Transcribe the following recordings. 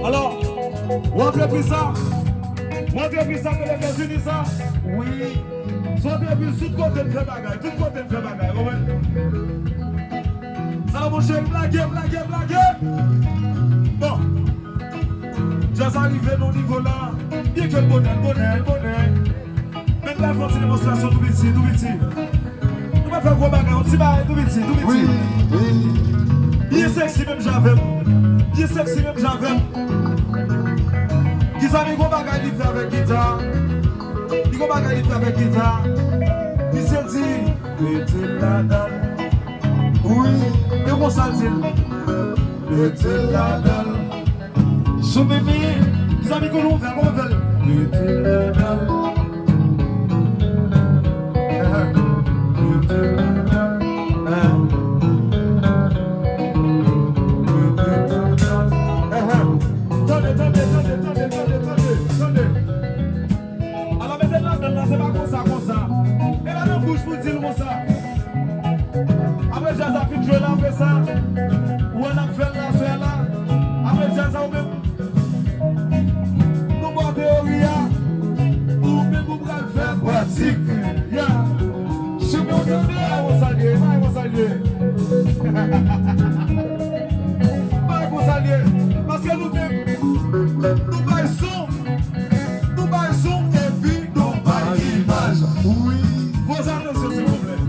Alors, vous avez pris ça? Vous avez pris ça que les États-Unis ça? Oui. Soit depuis tout côté de fait bagaille, tout côté de fait bagaille, ça mon cher, blaguer. Bon. J'ai arrivé dans ce niveau là, bien que le bonheur. Même la force de démonstration tout petit. Nous va faire gros bagaille, un petit bagaille tout petit. Oui. Bien sexy même j'avais. Qui ça, gros bagaille il fait avec guitare. Il s'est dit, est-il la dalle? Oui, et comment ça dit? Est-il la dalle? Sous mémé, les amis que l'on fait, comment on fait? Est-il la dalle? C'est pas comme ça. Et là, on bouge pour dire comme ça. Après, j'ai ça fait jouer là, on fait ça. Ou on a fait là, c'est là. Après, j'ai ça, on même. Nous, bon théorie, ou même vous pouvez faire pratique. Je me dis, on s'allie. Parce que nous, nous baissons. Oui, vos attention s'il vous plaît.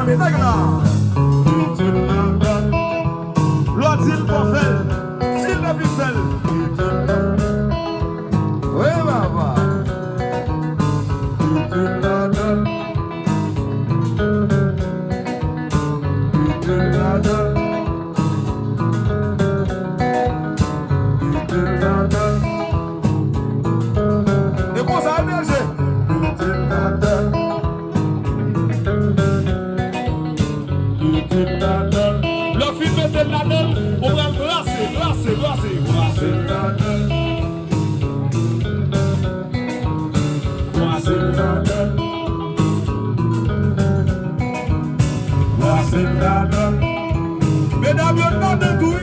amis, nèg là. L'autre il faut faire. S'il ne peut faire. Oui, papa. Et comment ça a émergé? Le film était là-dedans, on va brasser. Mesdames, il y a de tout.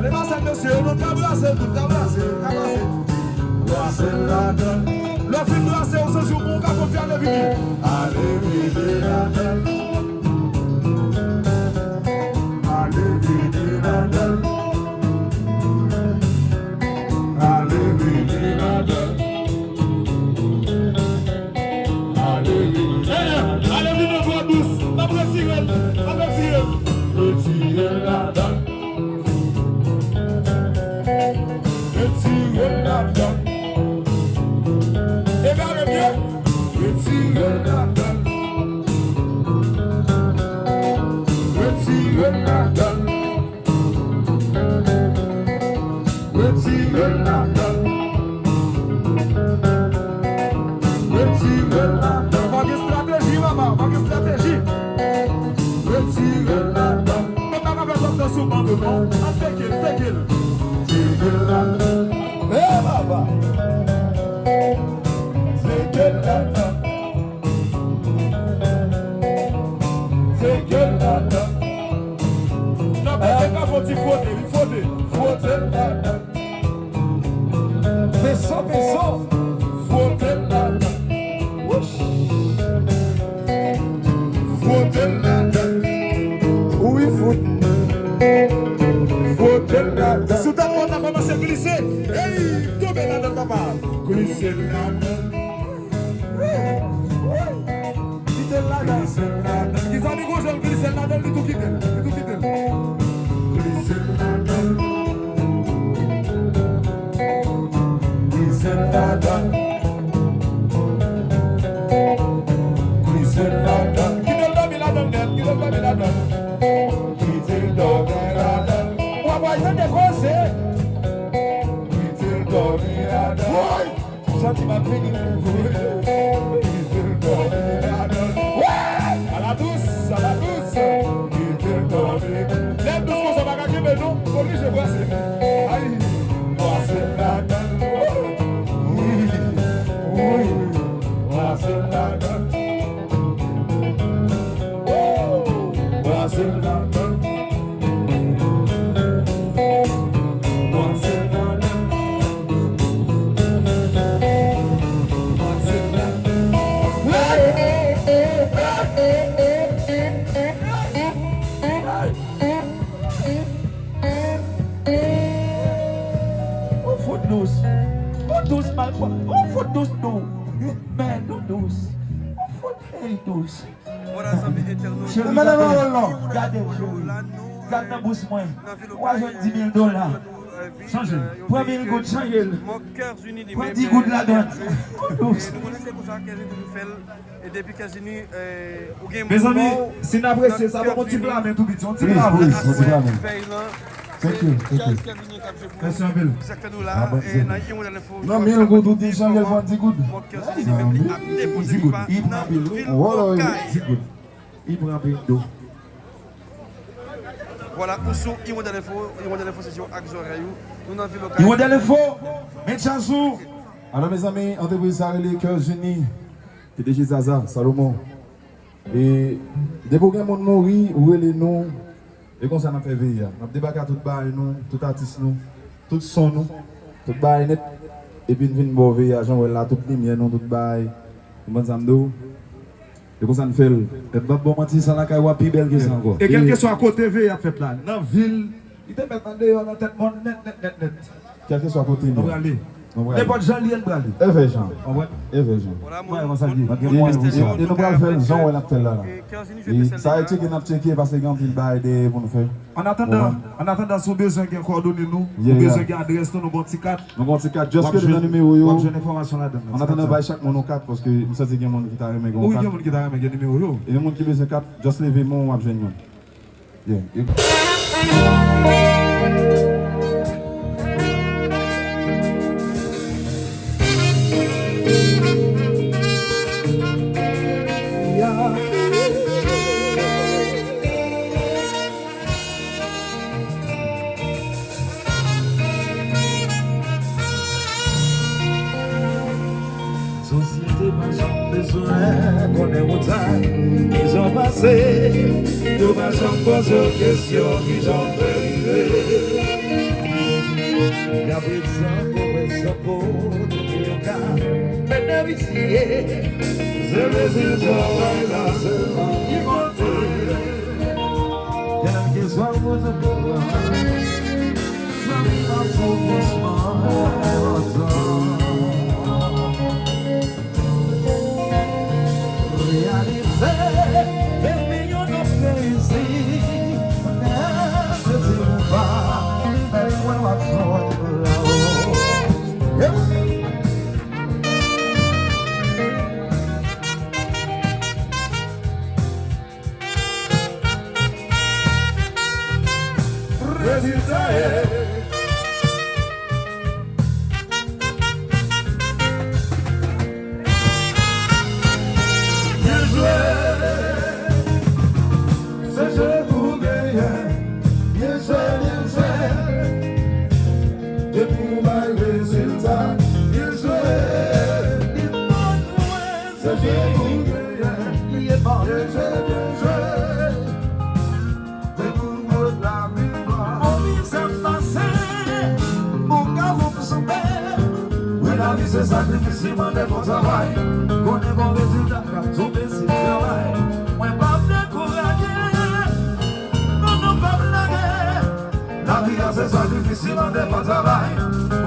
Les massacres, monsieur, on a brasser. Le film brasser, on se joue pour qu'on fasse la vie. Allez, Sous ta porte a commencé à glisser. Hey, tombez là-dedans, papa. Glisser là-dedans. Quittez là-dedans. Ils ont dit que je glisse là-dedans, tout quitter. Glisser là-dedans. Glisser là-dedans. Glisser là-dedans. Quittez le dormi là-dedans. Quittez le dormi là-dedans. Ils Chanti ma béni. À la douce. Les douces qu'on s'en va gagner, mais non, obligé de brasser. Aïe, brasser la donne. Oui, brasser la donne. Brasser la donne. On fout douce nous, mais nous douce. On fout très douce. Madame Roland, regardez, regardez la bouche moi. Moi j'ai $10,000. Changez. Prends 1000 gouttes, changez. Prends 10 gouttes là-dedans. Mes amis, si nous appréciez ça, va continuer à mettre tout vite. On tire la bouche. Thank you. Merci un peu. Non, mais on va dire Jean-Yves va dire good. Voilà, nous sommes Imodèle Info, session Axorayou. Nous n'avons vu l'occasion. Imodèle Info, Metchansou. Alors mes amis, entreprise Sarélé, Cœurs Unis, PDG Zaza, Salomon. Et des programmes de mourir, où est les noms? Et comme ça, on a fait veiller. On a débarqué à tout bail, nous, tout artiste, nous, tout son, nous, tout bail net. Et puis, nous venons veiller à Jean, là, tout lumière, nous, tout bail. Bon samedi. Et comme ça, on fait. Et bon, mentir, ça n'a qu'à avoir plus belle que ça encore. Et quelque soit à côté veille à fait là, dans la ville, il te met en dehors, dans tête monde net. Quel que soit à côté, nous. N'importe Jean Lien Brali. Eve Jean. Ouais. Eve Jean. Ouais, on s'en dit. Et nous allons faire Jean ou la fait là. Ça a été que nous avons checké parce que nous avons fait pour nous faire. En attendant, si vous avez besoin de coordonner nous, vous avez besoin d'adresse nous, nous avons un petit 4. Nous avons un petit 4, juste que le numéro. Nous avons une information là-dedans. En attendant, nous avons chaque monde 4 parce que nous savons qu'il y a des gens qui t'arrivent avec 4. Oui, il y a des gens qui t'arrivent avec un numéro. Et les gens qui besoin 4, juste levez mon ou abjouez nous. Yeah. Société pas besoin qu'on ait autant ils ont passé nous pas poser aux questions qu'ils ont fait la prison pour le cas bénéficier c'est résultat là seulement qui compte quel que soit votre pouvoir ça va pour c'est sacrifice de mon travail. On est bon résultat car tout est si travail. Moi pas décourager, non pas blaguer. La vie c'est sacrifice de mon travail.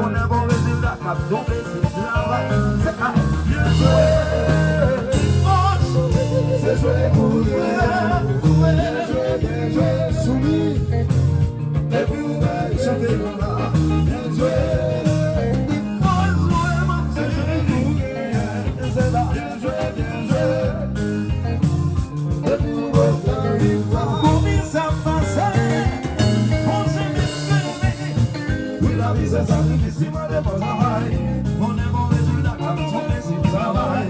On est bon résultat car tout est si travail. C'est quand bien joué, c'est joué pour bien joué, soumis. Et puis vous allez chanter là, bien joué. C'est sacrifice de mon travail. On est bon résultat quand on est si travail.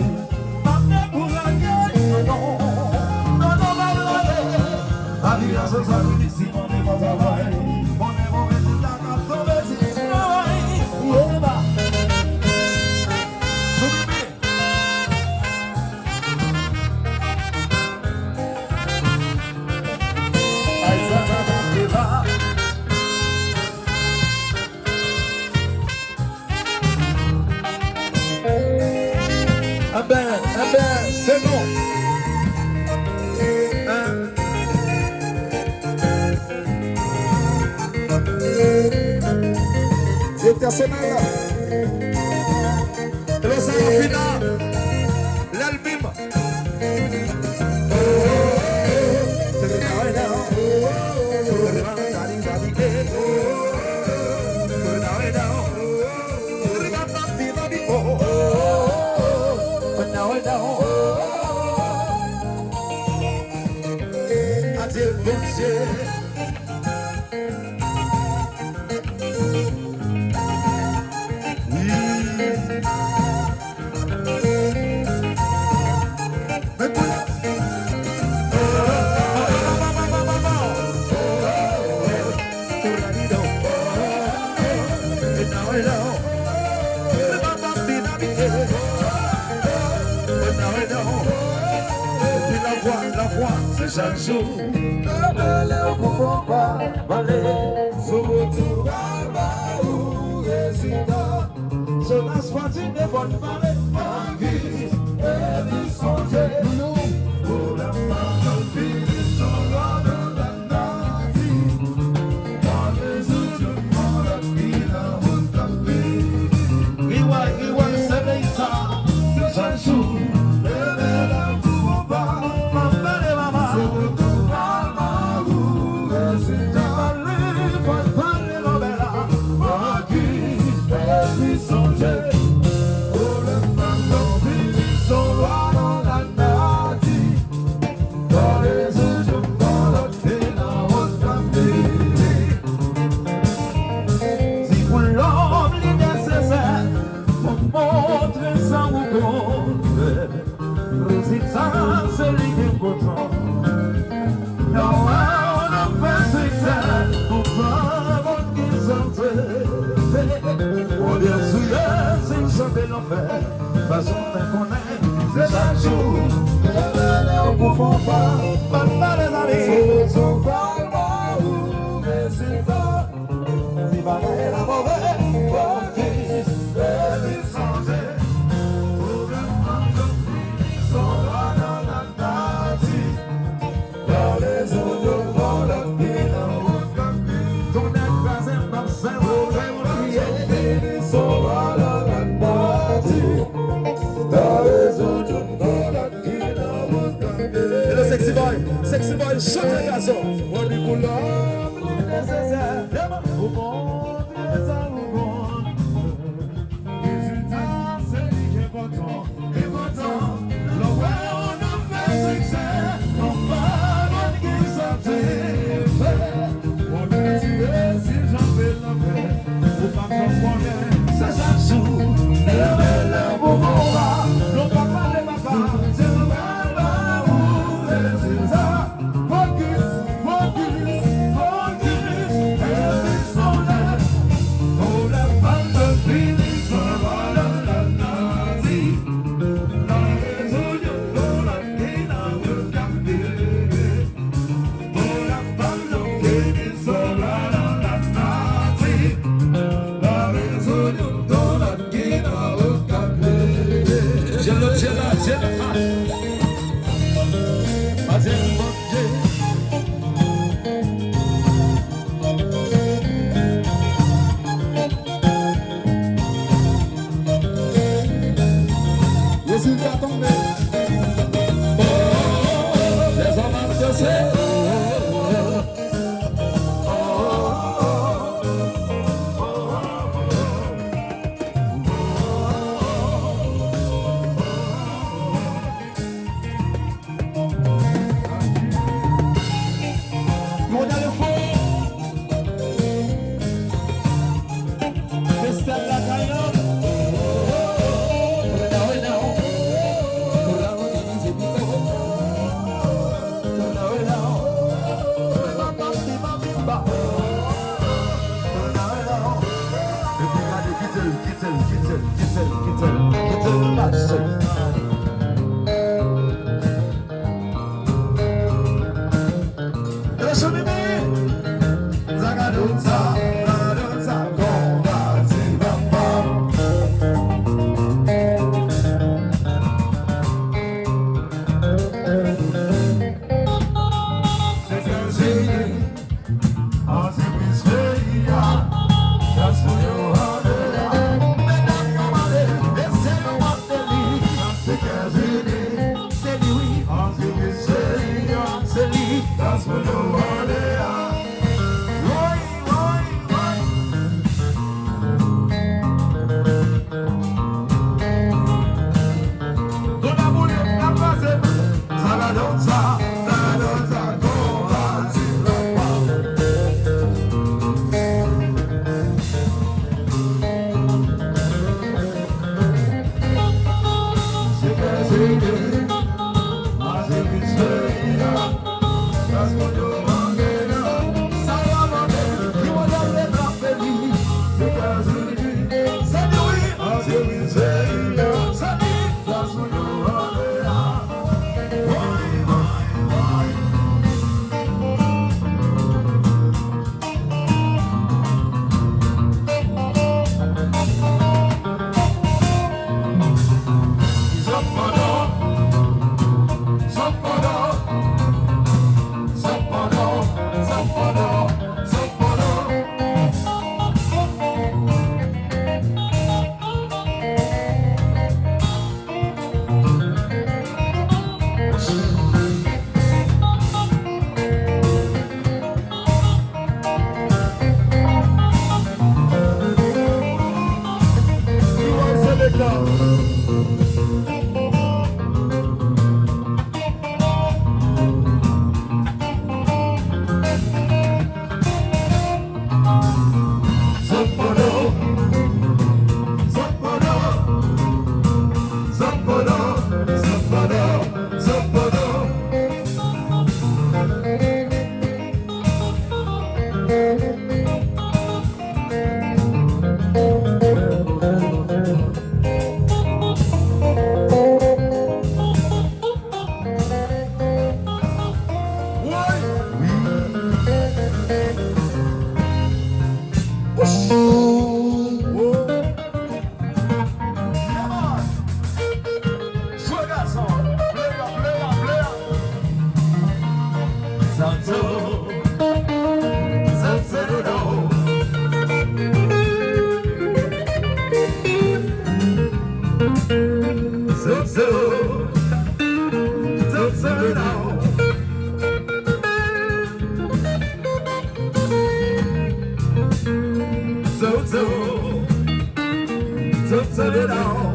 Pas décourager, non, pas blaguer. La vie c'est sacrifice de mon travail. On est bon résultat quand on est si travail. C'est bon. C'est personnel. Et le Sarafina, l'album. Chaque jour, on ne comprend pas, sur retour à ou résident. Je n'ai pas dit de bonne malade, en vie, et du songer. Pour la femme, vie, son roi de la nature. Dans les autres, tout le monde a pris la route à vie. C'est chaque jour, on ne confond pas, pas les amis. Son parlement ou résultat, si pas la mauvaise, pour qui c'est changer. Pour le monde, son roi dans la partie, dans les autres, dans la ville, ton écrasé par ses mots, son roi dans la partie, dans les autres, dans la ville. Et le sexy boy, chante un garçon. On dit pour l'homme nécessaire, au monde des amoureux. Résultat, c'est lui qui est content, le ouais, on a fait succès, on parle qui s'attire. On peut tirer si j'en fais la paix, ou pas qu'on connaît. C'est chaque jour, le bel beau combat, l'on va pas les papas, c'est le baba ou les ça. Focus, every soldier, pour la femme de fini, ça va la nazi. Dans les oignons, dans la guine, on veut garder. Pour la femme de fini, ça va la nazi. Dans les oignons, dans la guine, on veut garder. J'ai résultat tombé. Les hommes de ces That's what you are. turn it on.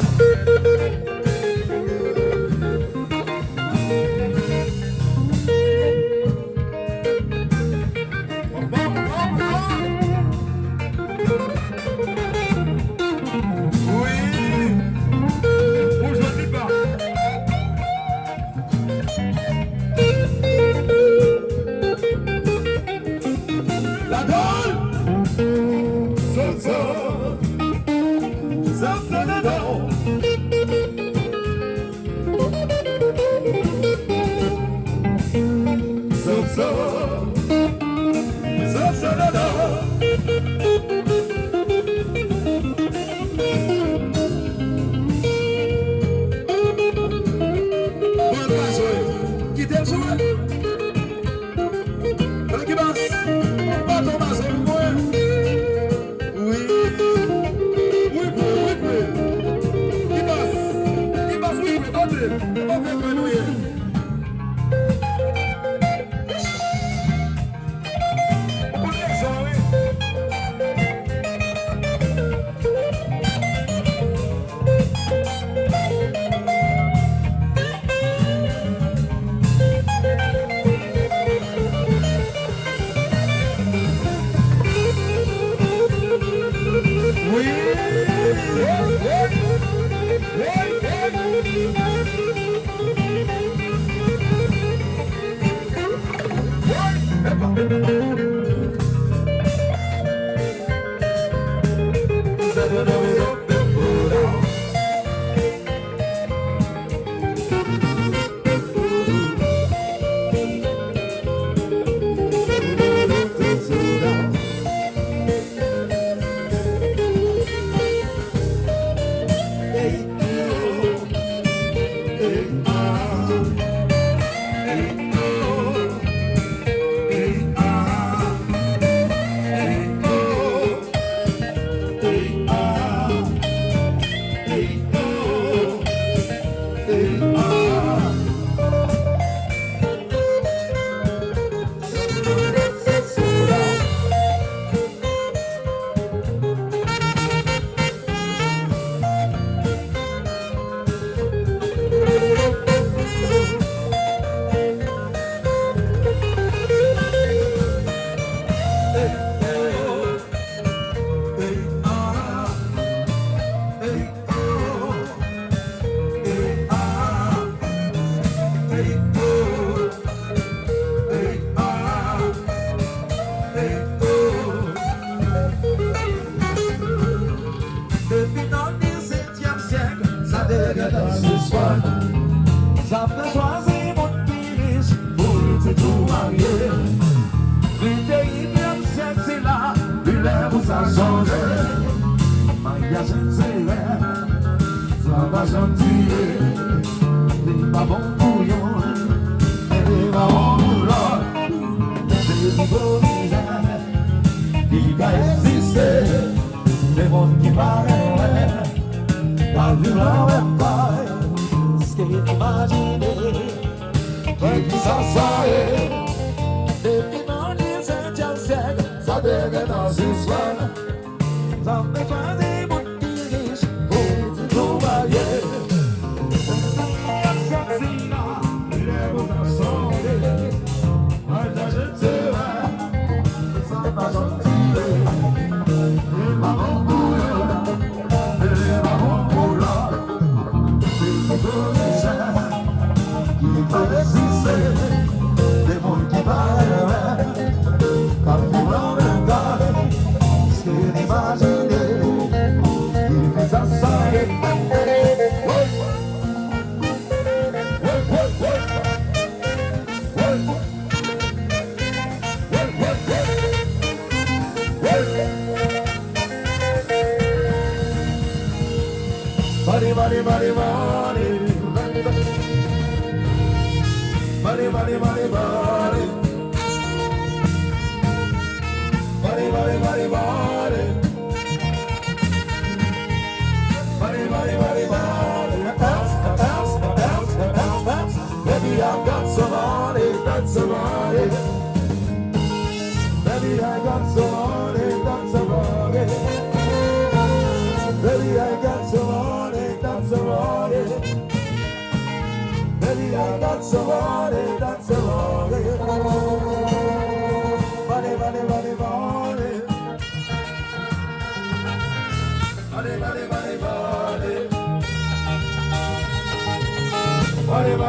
Baby, I got so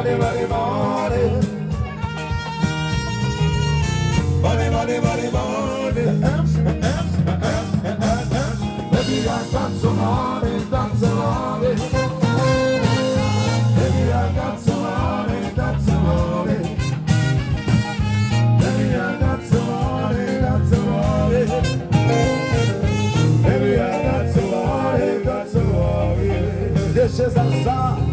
money, money, money. Money, money, money, money. Baby, I got some money, got some money. Baby, I got some money, got some money. Baby, I got some money, got some money. Baby, I got some money, got some money. This is a song.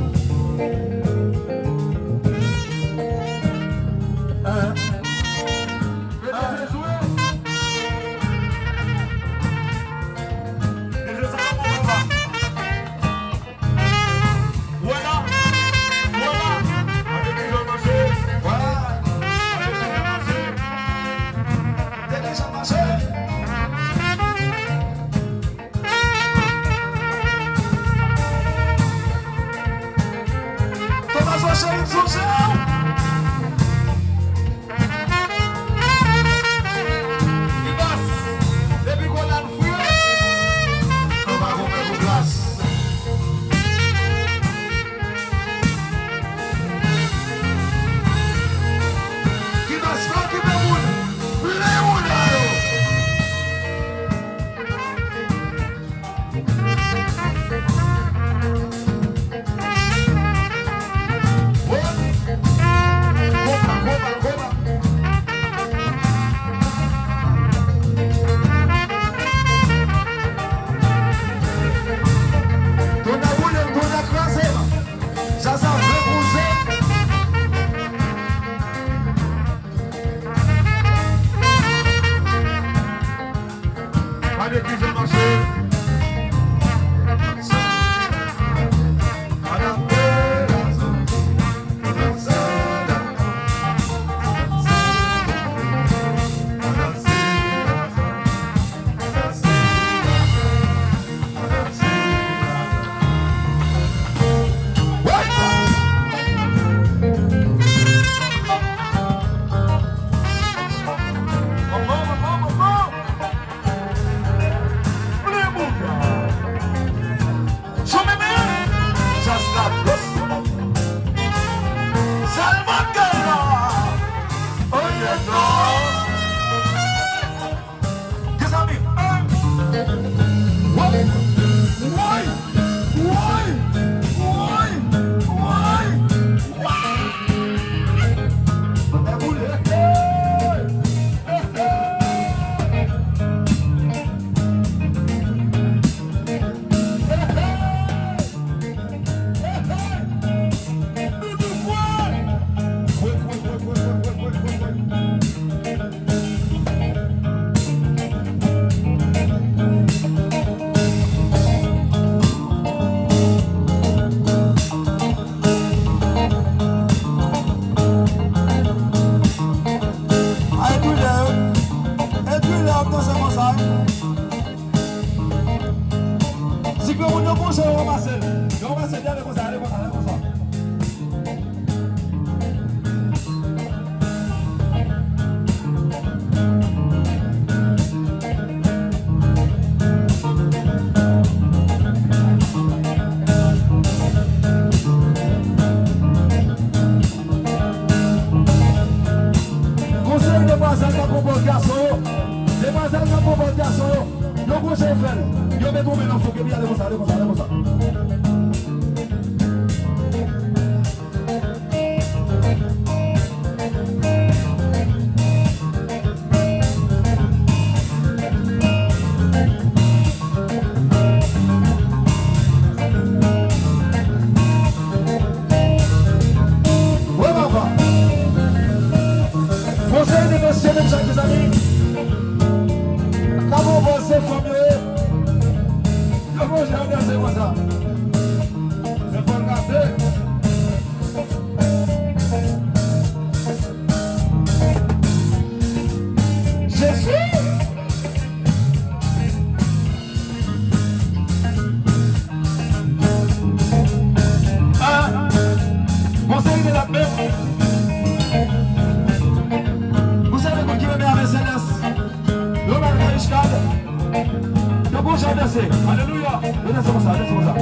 Alléluia. Laisse-moi ça, laisse-moi ça.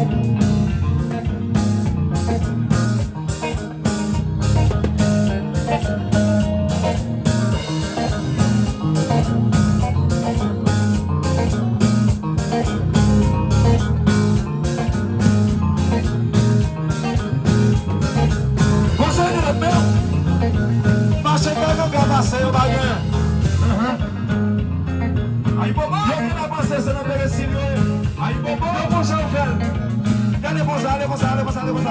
Aïe bobo, il a pensé c'est dans le signe. Aïe bobo, bon j'en fais. Allez comme ça, allez comme ça, allez comme ça, allez comme ça.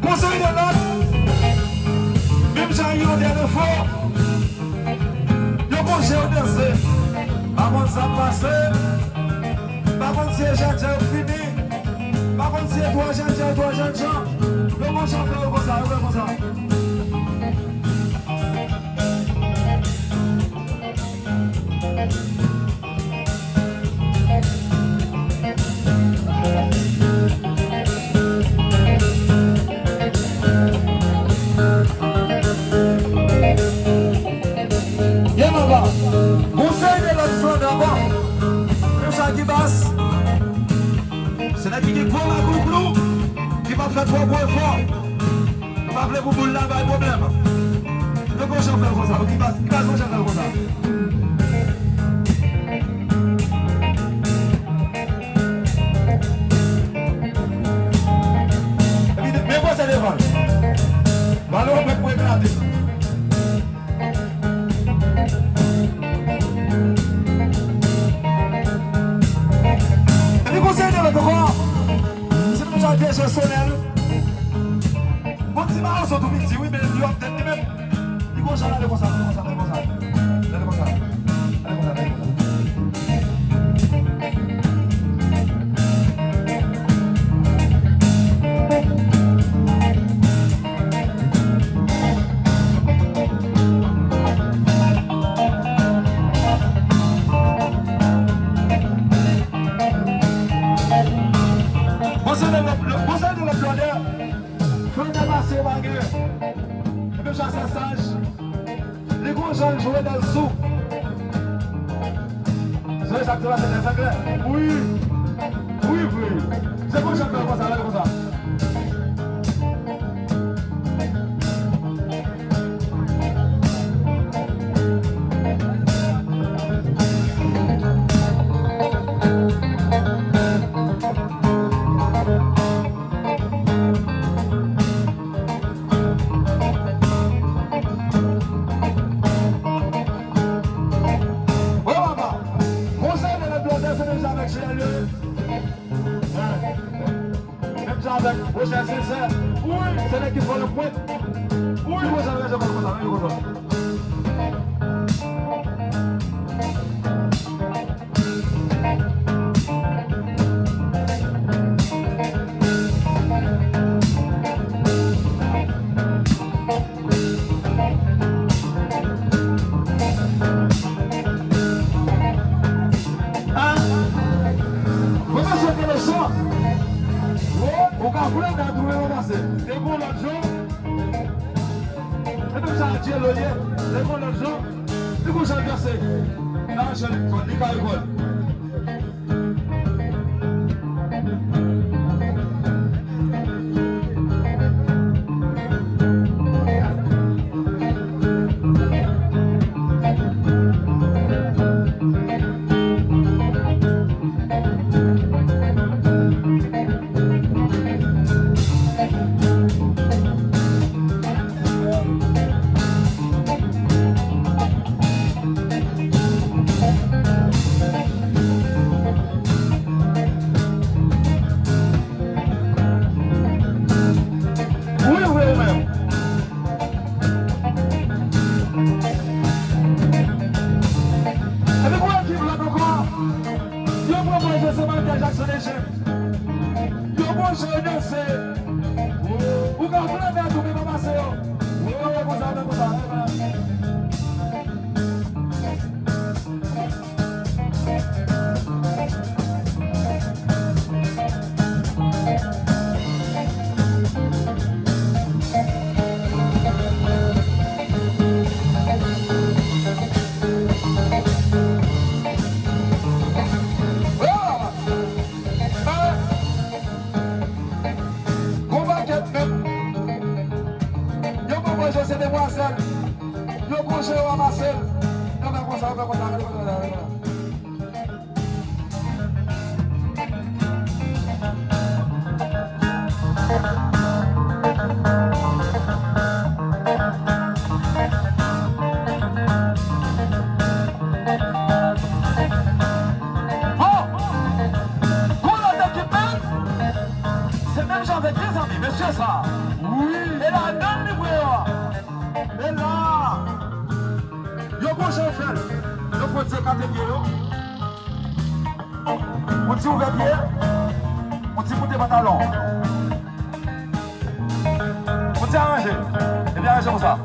Conseil de l'autre, même j'ai eu un dernier fois. Yo j'ai dansé, par contre ça passe, par contre si j'ai fini, par contre si toi j'ai le bon j'en fais comme ça. Conseil de l'autre front d'abord, le chat qui basse, c'est là qui dit pour la coucou, qui va faire trop gros effort, qui va faire pour boule là, pas de problème. Le bon chat fait comme ça, qui basse, bon chat fait comme ça. Mais quoi ça devant? Ballon on peut pour éclater. C'est comme ça bien personnel. Bon, si ma sont tout petit, oui, mais il y a peut-être lui-même. Il faut aller comme ça, allez comme ça. Les gros gens jouaient dans le sou. C'est ça que c'est des anglais. Oui. C'est bon, j'appelle comme ça. Oui, c'est là qu'il faut le point. Oui, vous avez raison, comme ça. C'est bon l'argent. Et donc ça a tiré le lien. C'est bon l'argent. Du coup, j'ai versé. Là, je n'ai pas l'école. c'est ça. Oui. Et là, dans le livre. Et là. Yo bon chauffeur. Yo faut dire quand t'es bien. On dit ouvert pied. On dit monter pantalon. On dit arranger. Et bien arranger comme ça.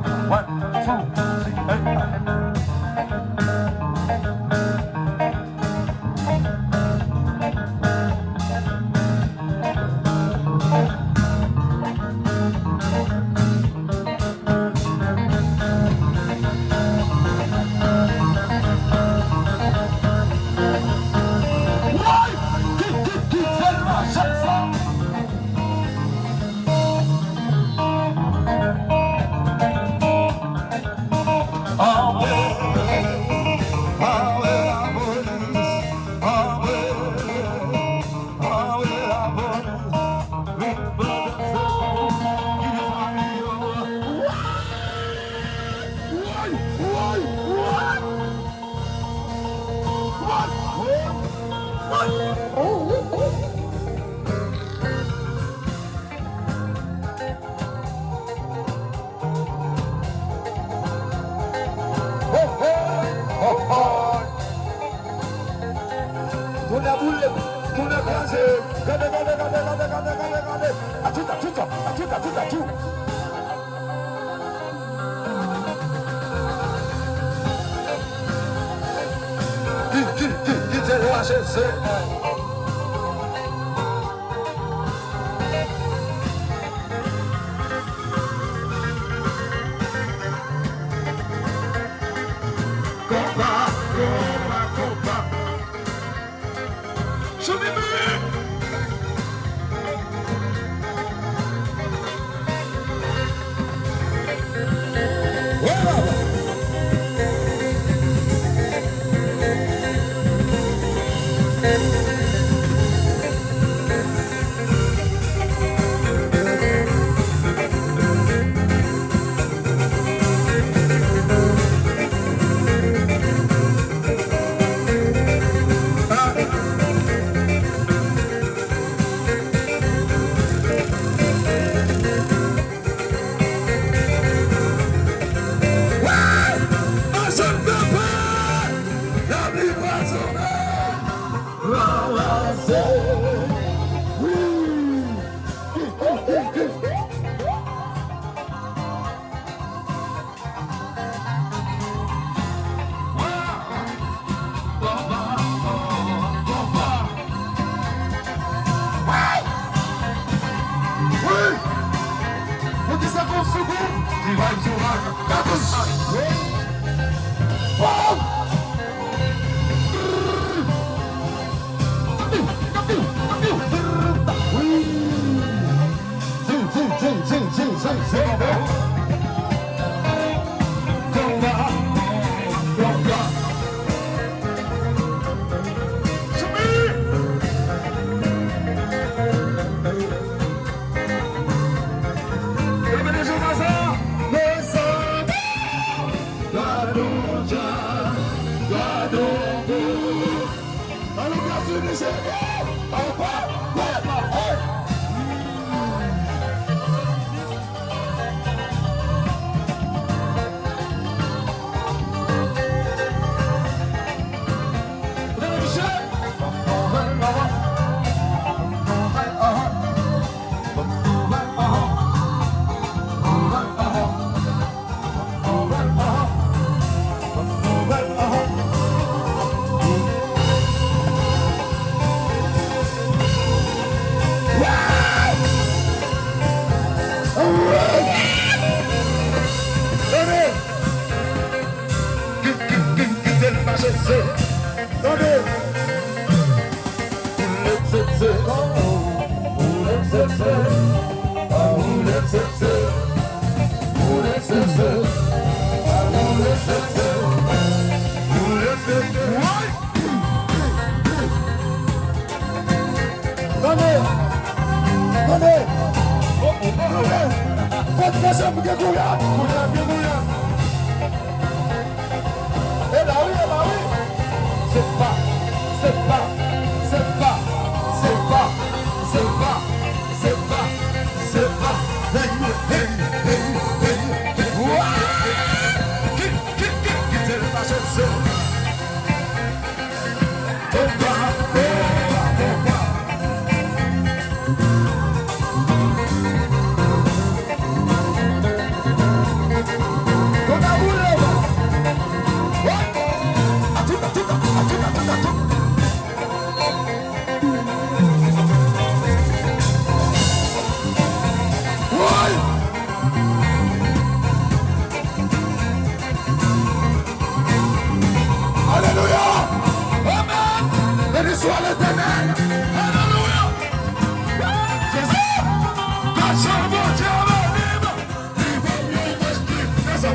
1, 2, 3, C'est pas Soit l'éternel. Alléluia. C'est ça. Quand je vois Dieu libre, il va mieux m'esprit. C'est ça.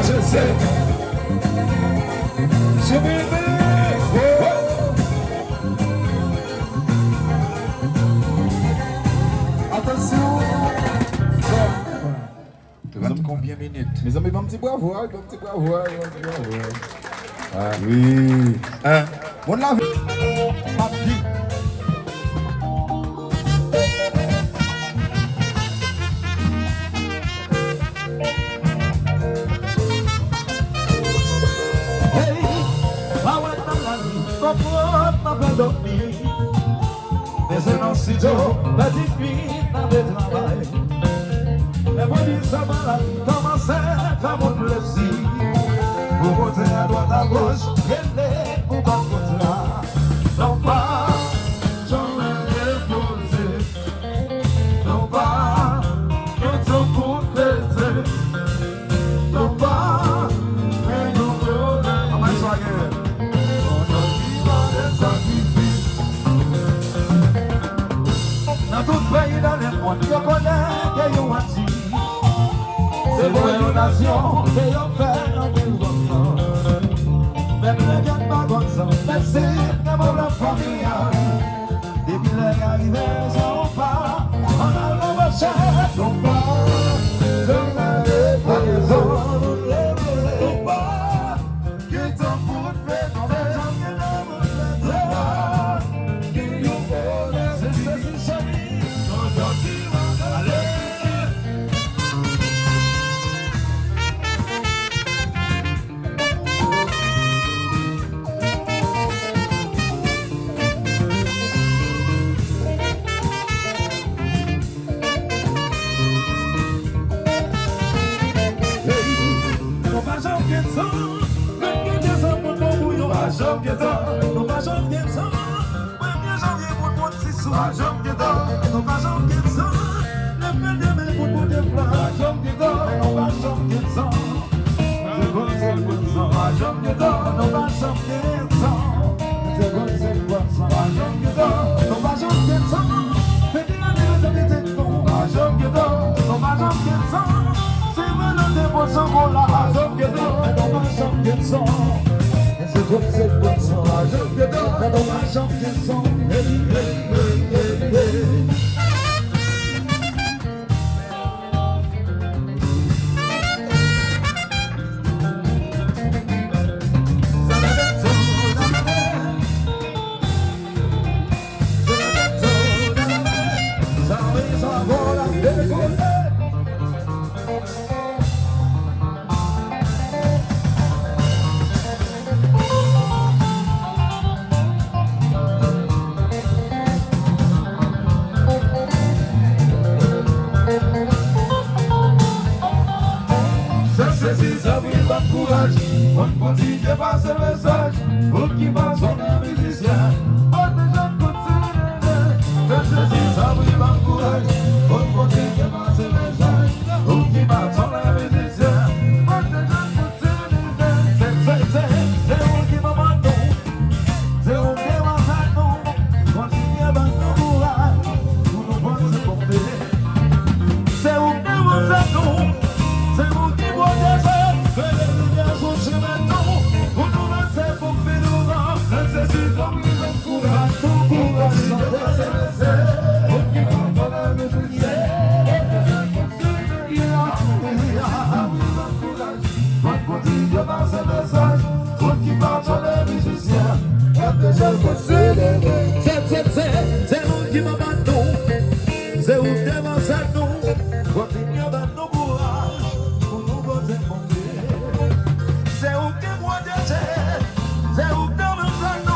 Je sais, je vais attention. Tu vas combien de minutes? Mes amis, un petit bravo, un petit bravo. Oui. On l'a vu. Desde no sitio, la divina de trabajo. Le voy a llamar como cerca mon plaisir. Pour voter à droite à gauche, elle est pour pas voter. Non pas, j'en ai déposé. Non pas, que ton pour fêter. Non pas, que nous voulons. On va soigner. Dans tout pays dans le monde, je connais que vous êtes c'est pour une nation que vous faites en développement. Même les gens pas comme ça, mais c'est pour la famille. Depuis les arrivés, ils sont pas, on a le marché, ils sont pas, je n'ai pas les hommes, les pas, qui t'en foutent, fait dans les gens qui ne vous faites pas, qui nous volent, c'est ceci, chérie, aujourd'hui, allez. On continue de passer le message pour qui passe son musicien. On déjà continue de ceci, ça vous encourage. On continue de passer le message pour qui passe son musicien. On déjà continue de c'est vous qui m'amène, c'est vous qui m'amène. Continuez à battre courage pour nous voir se porter. C'est vous qui m'amène, c'est vous qui protégez. Pour nous lancer pour finir, c'est si comme nous Continue dans ce message, tout qui parle sur les musiciens, déjà considéré. C'est vous qui m'a battu, c'est vous qui m'a battu. Continue dans nos courage, pour nous voter mon Dieu. C'est vous qui m'a dit, c'est vous qui m'a battu.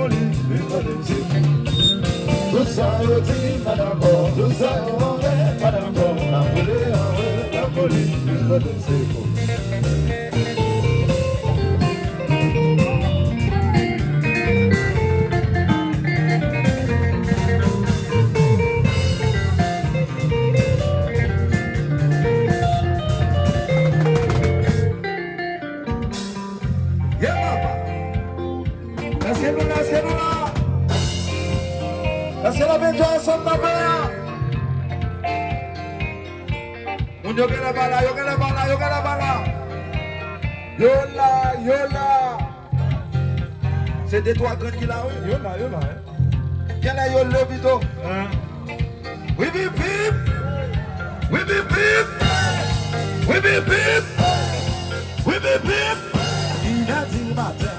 police, tout ça yo dit pas d'accord, tout ça yo pas d'accord. La police, c'est faux. Est-ce que la bête ensemble ma père? On yoga la bala, yoga la bala, yoga la bala. Yola, yola. C'est des trois grands qui là, oui. Yola, yola. Quel est yola, bito? Oui, bip, bip. Oui, bip, bip. Oui, bip, bip. Oui, bip, bip. Il a dit matin,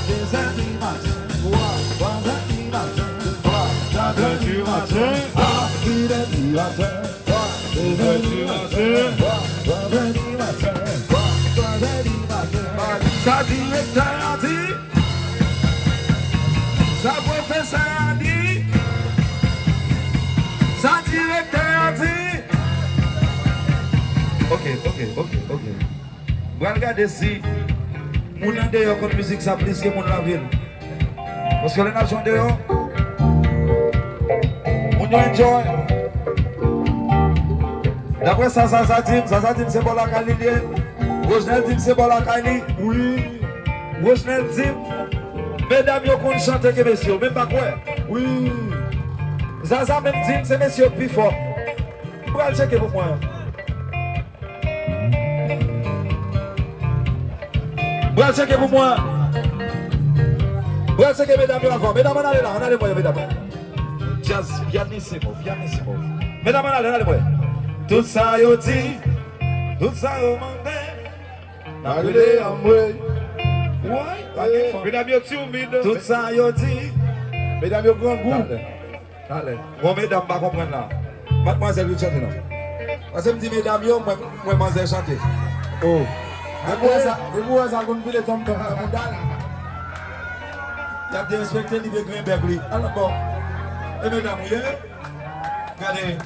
des heures du matin, 3 heures du matin. 3 heures du matin, 1 heure du matin, 2 heures du matin, 3 heures du matin, 3 heures du matin. Sa directeur a dit, sa professeur a dit, sa directeur a dit. Ok. Vous regardez si mon nom dehors comme musique ça plus que mon la ville. Parce que les nations dehors, on enjoy. D'après ça dit, c'est pour la Kali. Rosnel dit c'est pour la Kali. Oui. Rosnel dit, mesdames, vous qu'on chante que messieurs, même pas quoi. Oui. Zaza même dit c'est messieurs plus fort. Pour aller checker pour moi. Pour aller checker pour moi. Pour aller checker mesdames avant. Mesdames, on allez moi, mesdames. Jazz, pianissimo. Mesdames, allez moi. Tout ça yo dit, tout ça yo mandé. N'appelez à moi. Ouais, mesdames yo ti humide. Tout ça yo dit, mesdames yo grand goût. Allez. Bon mesdames pas comprendre là. Mademoiselle vous chante là. Parce que me dit mesdames yo moi mademoiselle chanter. Oh. Et vous ça qu'on pile tom tom dans mondal. Il y a des respectés Libre Greenberg lui. Alors bon. Et mesdames oui. Regardez.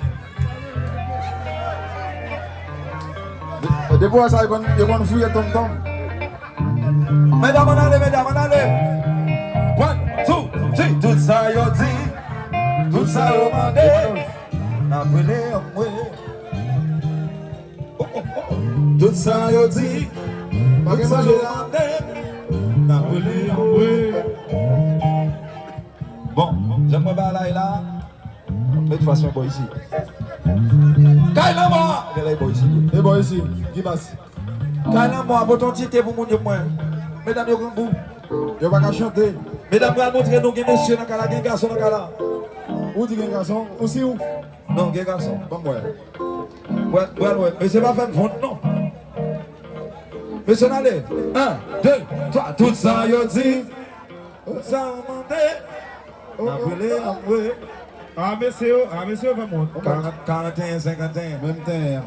Des fois, ça, ils vont fouiller tom tom. Mesdames, on allez. 1, 2, 3. Tout ça, yo dit. Tout ça, yo mandé. N'appelez à moi. Tout ça, yo dit. Tout ça, yo mandé. N'appelez à moi. Bon, j'aimerais bien là. Mais de toute façon, bon ici. Kailama! Et bon ici, qui passe? Kailama, votre entité pour mon Dieu, moi. Mesdames, vous avez Je ne vais pas chanter. mesdames, vous allez montrer nous, les messieurs, dans la garçon, dans la Où dit qu'il y a un garçon? Aussi où? non, les garçons. Bon, ouais. Ouais. Mais c'est pas fait vendre, non. Monsieur, allez. 1, 2, 3. Tout ça, yo dit. Tout ça, mandé. Appelez à moi. Ah, monsieur, vraiment. 41, 51. Même temps.